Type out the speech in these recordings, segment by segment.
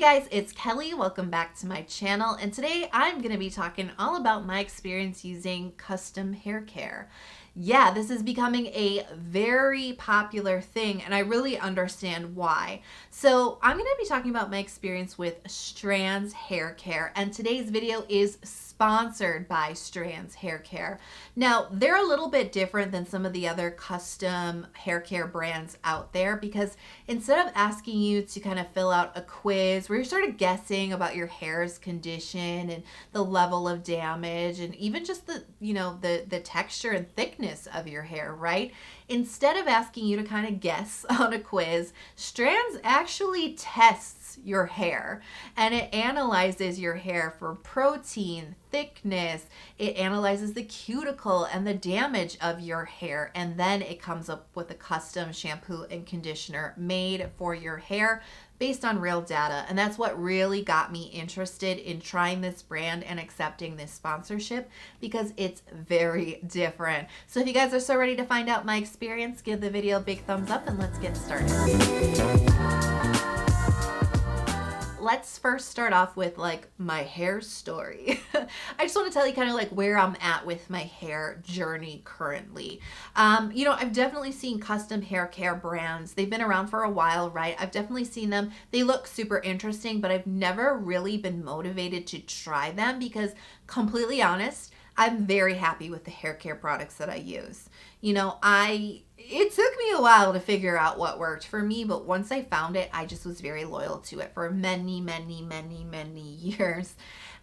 guys, it's Kelly. Welcome back to my channel. And today I'm going to be talking all about my experience using custom hair care. Yeah, this is becoming a very popular thing and I really understand why. So I'm going to be talking about my experience with Strands Hair Care, and today's video is sponsored by Strands Hair Care. Now, they're a little bit different than some of the other custom hair care brands out there because instead of asking you to kind of fill out a quiz where you're sort of guessing about your hair's condition and the level of damage and even just the texture and thickness of your hair, right? Instead of asking you to kind of guess on a quiz, Strands actually tests your hair and it analyzes your hair for protein, thickness, it analyzes the cuticle and the damage of your hair, and then it comes up with a custom shampoo and conditioner made for your hair based on real data. And that's what really got me interested in trying this brand and accepting this sponsorship, because it's very different. So if you guys are so ready to find out my experience, give the video a big thumbs up and let's get started. Let's first start off with my hair story. I just want to tell you kind of where I'm at with my hair journey currently. I've definitely seen custom hair care brands. They've been around for a while, right? I've definitely seen them. They look super interesting, but I've never really been motivated to try them because, completely honest, I'm very happy with the hair care products that I use. It took me a while to figure out what worked for me, but once I found it, I just was very loyal to it for many years.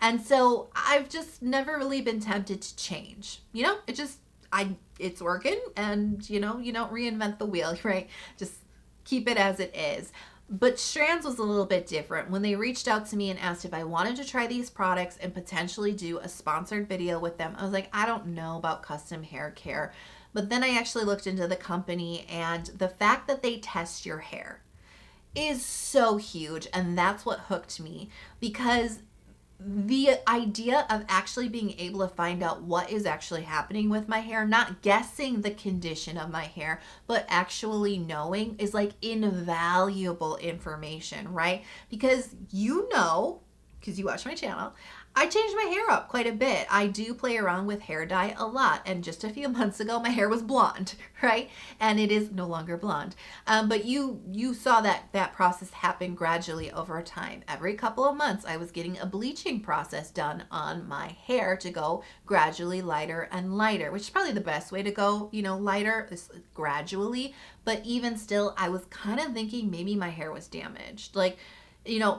And so I've just never really been tempted to change. It's working, and you don't reinvent the wheel, right? Just keep it as it is. But Strands was a little bit different. When they reached out to me and asked if I wanted to try these products and potentially do a sponsored video with them, I was like, I don't know about custom hair care. But then I actually looked into the company, and the fact that they test your hair is so huge. And that's what hooked me, because the idea of actually being able to find out what is actually happening with my hair, not guessing the condition of my hair, but actually knowing, is invaluable information, right? Because because you watch my channel, I changed my hair up quite a bit. I do play around with hair dye a lot. And just a few months ago, my hair was blonde, right? And it is no longer blonde. But you saw that process happen gradually over time. Every couple of months, I was getting a bleaching process done on my hair to go gradually lighter and lighter, which is probably the best way to go, lighter is gradually. But even still, I was kind of thinking maybe my hair was damaged.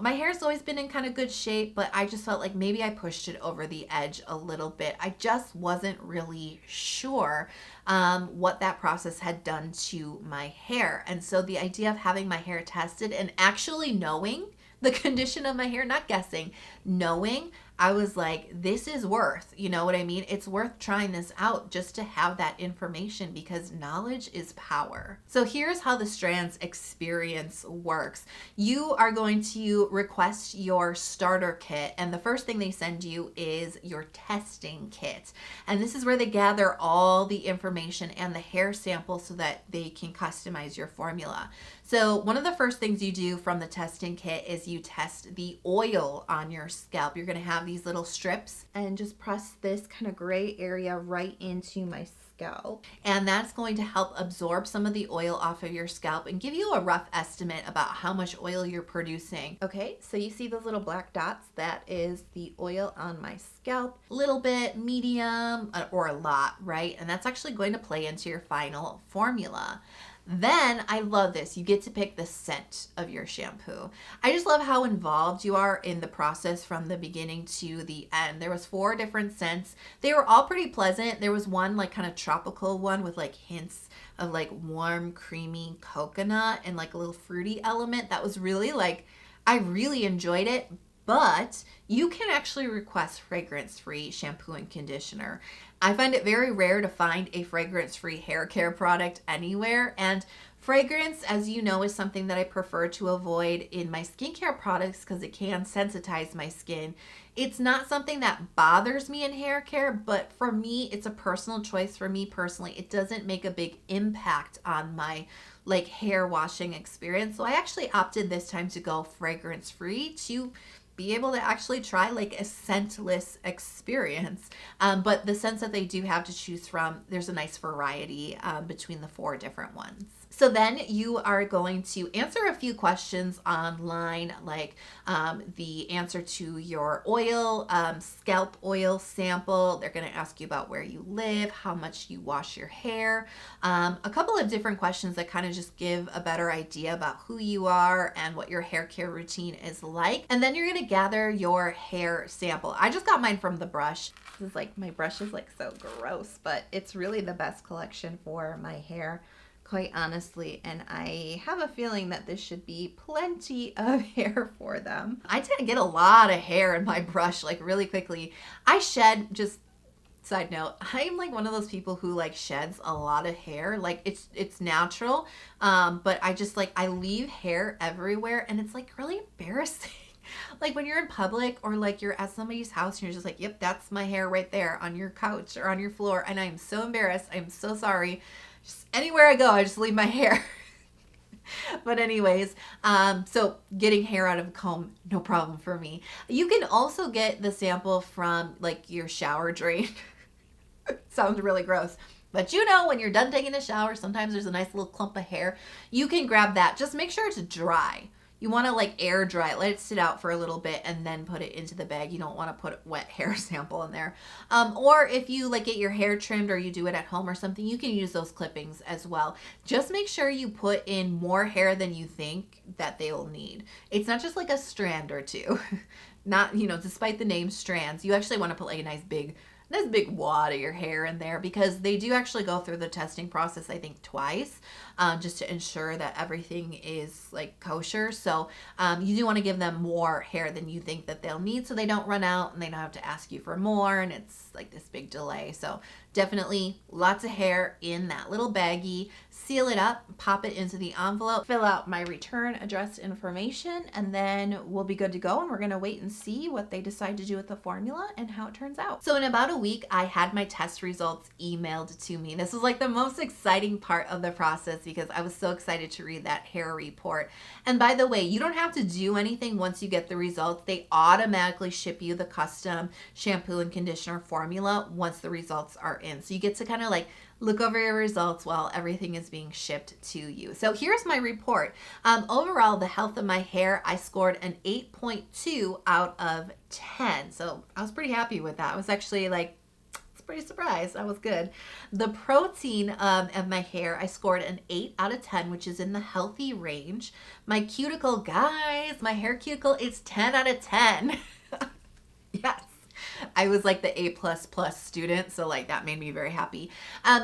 My hair's always been in kind of good shape, but I just felt like maybe I pushed it over the edge a little bit. I just wasn't really sure what that process had done to my hair. And so the idea of having my hair tested and actually knowing the condition of my hair, not guessing, knowing, I was like, this is worth, you know what I mean? It's worth trying this out just to have that information, because knowledge is power. So here's how the Strands experience works. You are going to request your starter kit, and the first thing they send you is your testing kit. And this is where they gather all the information and the hair sample so that they can customize your formula. So one of the first things you do from the testing kit is you test the oil on your scalp. You're going to have these little strips and just press this kind of gray area right into my scalp. And that's going to help absorb some of the oil off of your scalp and give you a rough estimate about how much oil you're producing. Okay, so you see those little black dots? That is the oil on my scalp. A little bit, medium, or a lot, right? And that's actually going to play into your final formula. Then, I love this, you get to pick the scent of your shampoo. I just love how involved you are in the process from the beginning to the end. There was 4 different scents. They were all pretty pleasant. There was one kind of tropical one with hints of warm, creamy coconut and a little fruity element. That was really I really enjoyed it. But you can actually request fragrance-free shampoo and conditioner. I find it very rare to find a fragrance-free hair care product anywhere, and fragrance, as you know, is something that I prefer to avoid in my skincare products because it can sensitize my skin. It's not something that bothers me in hair care, but for me, it's a personal choice. For me personally, it doesn't make a big impact on my like hair washing experience. So I actually opted this time to go fragrance free to be able to actually try like a scentless experience. But the scents that they do have to choose from, there's a nice variety between the 4 different ones. So then you are going to answer a few questions online, like the answer to your oil, scalp oil sample. They're going to ask you about where you live, how much you wash your hair, a couple of different questions that kind of just give a better idea about who you are and what your hair care routine is like. And then you're going to gather your hair sample. I just got mine from the brush. This is like, my brush is like so gross, but it's really the best collection for my hair, quite honestly, and I have a feeling that this should be plenty of hair for them. I tend to get a lot of hair in my brush like really quickly. I shed, just side note, I'm like one of those people who like sheds a lot of hair. Like it's natural, but I just like, I leave hair everywhere and it's like really embarrassing. Like when you're in public or like you're at somebody's house and you're just like, yep, that's my hair right there on your couch or on your floor, and I'm so embarrassed. I'm so sorry. Just anywhere I go, I just leave my hair. But anyways, so getting hair out of a comb, no problem for me. You can also get the sample from like your shower drain. Sounds really gross. But you know, when you're done taking a shower, sometimes there's a nice little clump of hair. You can grab that. Just make sure it's dry. You want to like air dry it, let it sit out for a little bit and then put it into the bag. You don't want to put a wet hair sample in there. Or if you like get your hair trimmed or you do it at home or something, you can use those clippings as well. Just make sure you put in more hair than you think that they will need. It's not just like a strand or two. Not, you know, despite the name strands, you actually want to put like a nice big wad of your hair in there, because they do actually go through the testing process, I think twice, just to ensure that everything is like kosher. So you do want to give them more hair than you think that they'll need so they don't run out and they don't have to ask you for more and it's like this big delay. So definitely lots of hair in that little baggie. Seal it up, pop it into the envelope, fill out my return address information, and then we'll be good to go. And we're going to wait and see what they decide to do with the formula and how it turns out. So in about a week, I had my test results emailed to me. This was like the most exciting part of the process because I was so excited to read that hair report. And by the way, you don't have to do anything once you get the results. They automatically ship you the custom shampoo and conditioner formula once the results are in. So you get to kind of like look over your results while everything is being shipped to you. So here's my report. Overall, the health of my hair, I scored an 8.2 out of 10. So I was pretty happy with that. I was actually like, pretty surprised. That was good. The protein of my hair, I scored an 8 out of 10, which is in the healthy range. My cuticle, guys, my hair cuticle is 10 out of 10. Yes. I was like the A++ student, so like that made me very happy.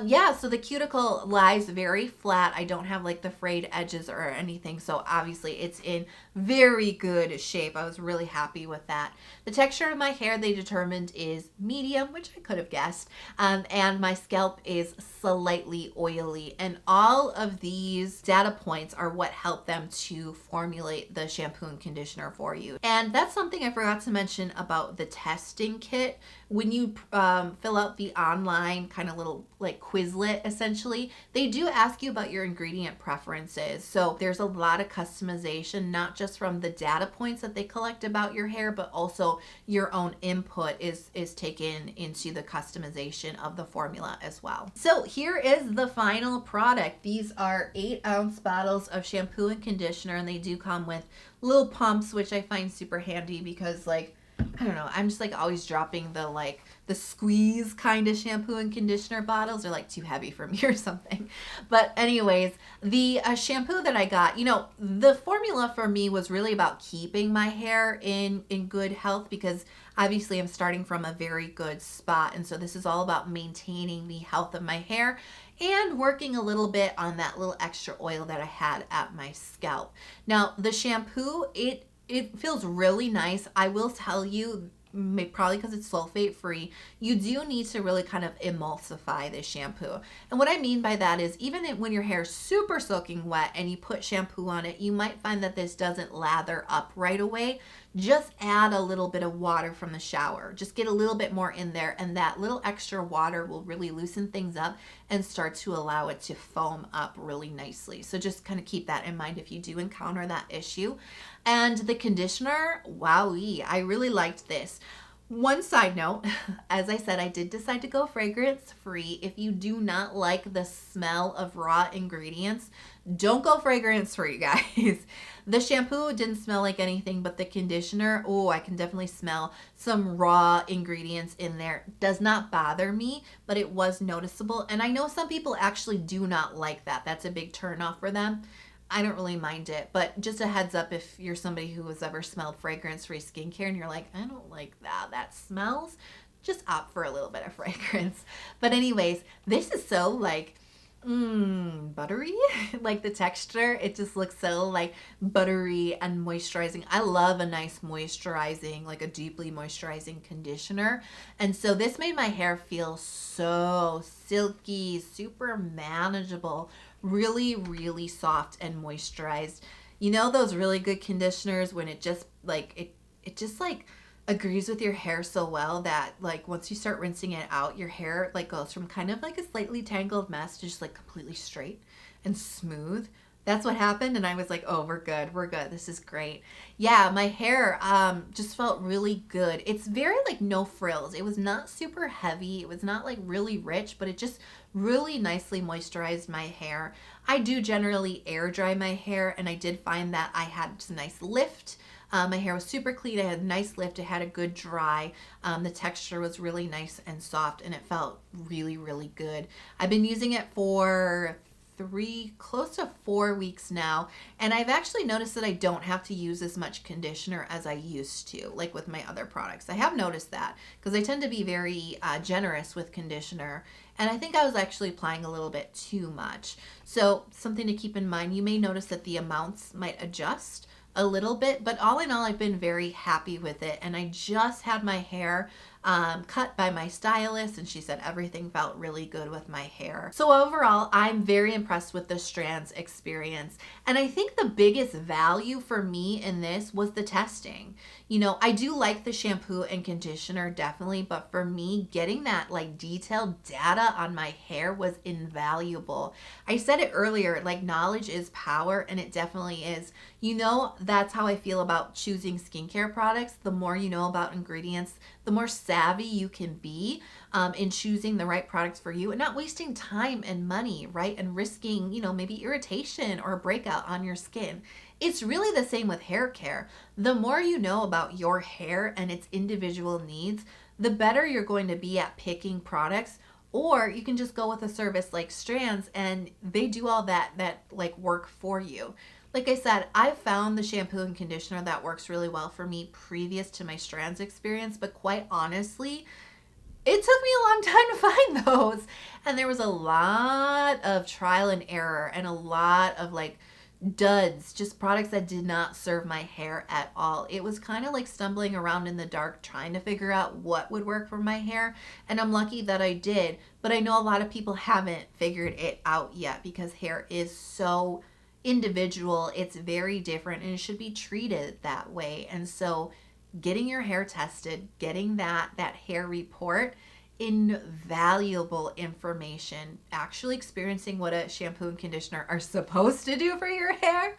Yeah, so the cuticle lies very flat. I don't have like the frayed edges or anything, so obviously it's in very good shape. I was really happy with that. The texture of my hair they determined is medium, which I could have guessed, and my scalp is slightly oily, and all of these data points are what help them to formulate the shampoo and conditioner for you. And that's something I forgot to mention about the testing kit. When you fill out the online kind of little like Quizlet, essentially, they do ask you about your ingredient preferences. So there's a lot of customization, not just from the data points that they collect about your hair, but also your own input is taken into the customization of the formula as well. So here is the final product. These are 8-ounce bottles of shampoo and conditioner, and they do come with little pumps, which I find super handy because like, I don't know, I'm just like always dropping the squeeze kind of shampoo and conditioner bottles. They're like too heavy for me or something. But anyways, the shampoo that I got, you know, the formula for me was really about keeping my hair in good health, because obviously I'm starting from a very good spot. And so this is all about maintaining the health of my hair and working a little bit on that little extra oil that I had at my scalp. Now, the shampoo, it feels really nice. I will tell you, probably because it's sulfate free, you do need to really kind of emulsify this shampoo. And what I mean by that is even when your hair is super soaking wet and you put shampoo on it, you might find that this doesn't lather up right away. Just add a little bit of water from the shower. Just get a little bit more in there, and that little extra water will really loosen things up and start to allow it to foam up really nicely. So just kind of keep that in mind if you do encounter that issue. And the conditioner, wowee, I really liked this. One side note, as I said, I did decide to go fragrance free. If you do not like the smell of raw ingredients, don't go fragrance free, guys. The shampoo didn't smell like anything, but the conditioner, oh, I can definitely smell some raw ingredients in there. Does not bother me, but it was noticeable. And I know some people actually do not like that. That's a big turn off for them. I don't really mind it, but just a heads up if you're somebody who has ever smelled fragrance-free skincare and you're like, I don't like that smells, just opt for a little bit of fragrance. But anyways, this is so like, buttery, like the texture, it just looks so like buttery and moisturizing. I love a nice moisturizing, like a deeply moisturizing conditioner. And so this made my hair feel so silky, super manageable, really, really soft and moisturized. You know those really good conditioners when it just like, it just like agrees with your hair so well that like once you start rinsing it out, your hair like goes from kind of like a slightly tangled mess to just like completely straight and smooth. That's what happened, and I was like, oh, we're good, this is great. Yeah, my hair just felt really good. It's very like no frills. It was not super heavy, it was not like really rich, but it just really nicely moisturized my hair. I do generally air dry my hair, and I did find that I had some nice lift. My hair was super clean. I had a nice lift. It had a good dry. The texture was really nice and soft, and it felt really, really good. I've been using it for close to 4 weeks now, and I've actually noticed that I don't have to use as much conditioner as I used to, like with my other products. I have noticed that because I tend to be very generous with conditioner, and I think I was actually applying a little bit too much. So something to keep in mind, you may notice that the amounts might adjust a little bit, but all in all, I've been very happy with it. And I just had my hair cut by my stylist, and she said everything felt really good with my hair. So overall, I'm very impressed with the Strands experience. And I think the biggest value for me in this was the testing. You know, I do like the shampoo and conditioner definitely, but for me, getting that like detailed data on my hair was invaluable. I said it earlier, like knowledge is power, and it definitely is. You know, that's how I feel about choosing skincare products. The more you know about ingredients, the more savvy you can be in choosing the right products for you and not wasting time and money, right? And risking, you know, maybe irritation or a breakout on your skin. It's really the same with hair care. The more you know about your hair and its individual needs, the better you're going to be at picking products. Or you can just go with a service like Strands, and they do all that like work for you. Like I said, I've found the shampoo and conditioner that works really well for me previous to my Strands experience, but quite honestly, it took me a long time to find those. And there was a lot of trial and error and a lot of like duds, just products that did not serve my hair at all. It was kind of like stumbling around in the dark trying to figure out what would work for my hair, and I'm lucky that I did, but I know a lot of people haven't figured it out yet because hair is so individual. It's very different, and it should be treated that way. And so getting your hair tested, getting that hair report, invaluable information. Actually experiencing what a shampoo and conditioner are supposed to do for your hair,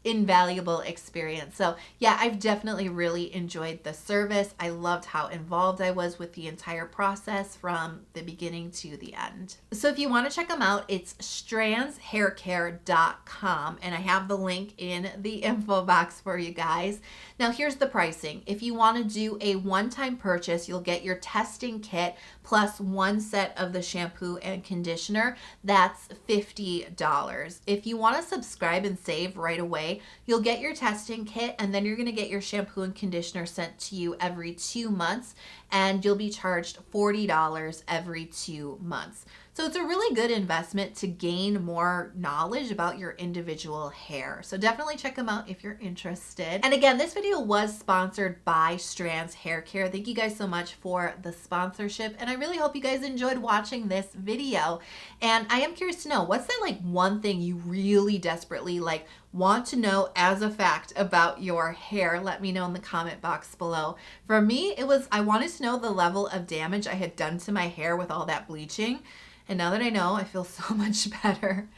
invaluable experience. So yeah, I've definitely really enjoyed the service. I loved how involved I was with the entire process from the beginning to the end. So if you want to check them out, it's strandshaircare.com, and I have the link in the info box for you guys. Now here's the pricing. If you want to do a one-time purchase, you'll get your testing kit plus one set of the shampoo and conditioner. That's $50. If you want to subscribe and save right away, you'll get your testing kit, and then you're going to get your shampoo and conditioner sent to you every 2 months, and you'll be charged $40 every 2 months. So it's a really good investment to gain more knowledge about your individual hair. So definitely check them out if you're interested. And again, this video was sponsored by Strands Haircare. Thank you guys so much for the sponsorship. And I really hope you guys enjoyed watching this video. And I am curious to know, what's that like one thing you really desperately like want to know as a fact about your hair? Let me know in the comment box below. For me, it was, I wanted to know the level of damage I had done to my hair with all that bleaching. And now that I know, I feel so much better.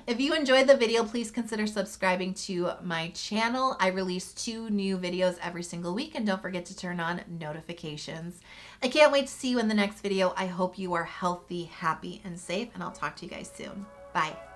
If you enjoyed the video, please consider subscribing to my channel. I release 2 new videos every single week, and don't forget to turn on notifications. I can't wait to see you in the next video. I hope you are healthy, happy, and safe, and I'll talk to you guys soon. Bye.